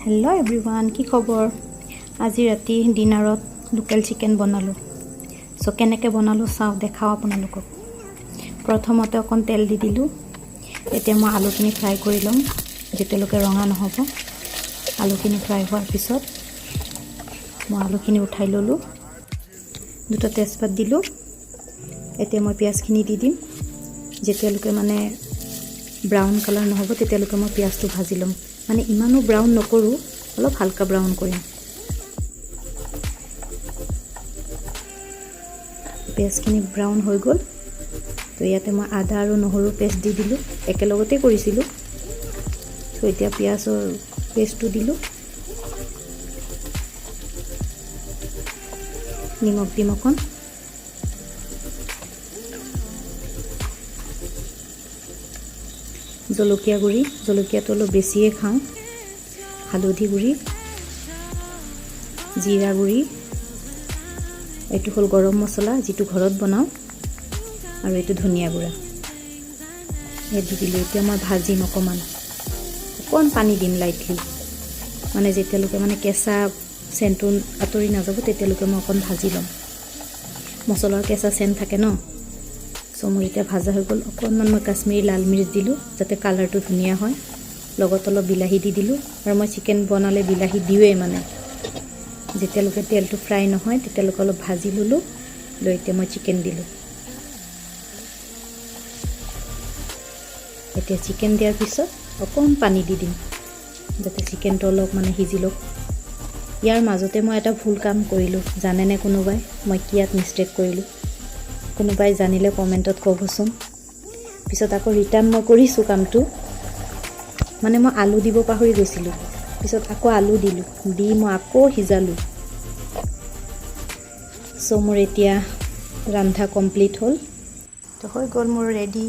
hello everyone की खबर आज राति डिनारत लोकल चिकेन बनालो सो केनेके बनालो चाव देखाओ आपनालोকক प्रथमते अकन तेल दी दिलु एते म आलुखिनि फ्राई करि लम जेतेलके रंगा নহब आलुखिनि फ्राई होৱাৰ পিছত म आलुखिनि उठाइ ललु दुटा तेजपात दिलु एते म पियाजखिनि দি দিম जेतेलके माने ब्राउन कलर নহব तेतेलके म पियाजটো भाजी लम माने इमानो ब्राउन नकरू अलप हल्का ब्राउन करिम पियाजखिनि ब्राउन হৈ গল তো ইয়াতে মই আদা আৰু নহৰু পেষ্ট দি দিলু একেলগতে কৰিছিলু তো এতিয়া পিয়াজৰ পেষ্টটো দিলু নিমখ দিম অকণ জলকীয়া গুড়ি জলকীয়াটো অলপ বেছিয়ে খাওঁ হালধি গুড়ি জিৰা গুড়ি এইটো হল গৰম মছলা যেটো ঘৰত বনাও আৰু এইটো ধনিয়া গুড়া এই দি দিলে এতিয়া মই ভাজিম অকণ পানী দিম লাইটলি মানে যেতিয়ালৈকে মানে কেঁচা সেন্টুন আতৰি নাযাব তেতিয়ালৈকে মই অকণ ভাজি লম মছলাৰ কেঁচা সেন্ট থাকে ন সো মোৰ এতিয়া ভাজা হৈ গল অকণমান মই কাশ্মীৰী লাল মিৰ্চ দিলু যাতে কালাৰটো ধুনিয়া হয় লগত অলপ বিলাহী দি দিলু আৰু মই চিকেন বনালে বিলাহী দিওৱে মানে যেতিয়ালৈকে তেলটো ফ্ৰাই নহয় তেতিয়ালৈকে অলপ ভাজি ললু লৈ এতিয়া মই চিকেন দিলু এতিয়া চিকেন দিয়াৰ পিছত অকণ পানী দি দিম যাতে চিকেনটো অলপ মানে সিজি লওক ইয়াৰ মাজতে মই এটা ভুল কাম কৰিলু জানেনে কোনোবাই মই কিয়াত মিস্টেক কৰিলু কোনোবাই জানিলে কমেন্টত কবচোন পিছত আকৌ ৰিটাৰ্ন মই কৰিছো কামটো মানে মই আলু দিব পাহৰি গৈছিলো পিছত আকৌ আলু দিলু দি মই আকৌ হিজালু সো মোৰ এতিয়া ৰান্ধা কমপ্লিট হল তো হৈ গল মোৰ ৰেডি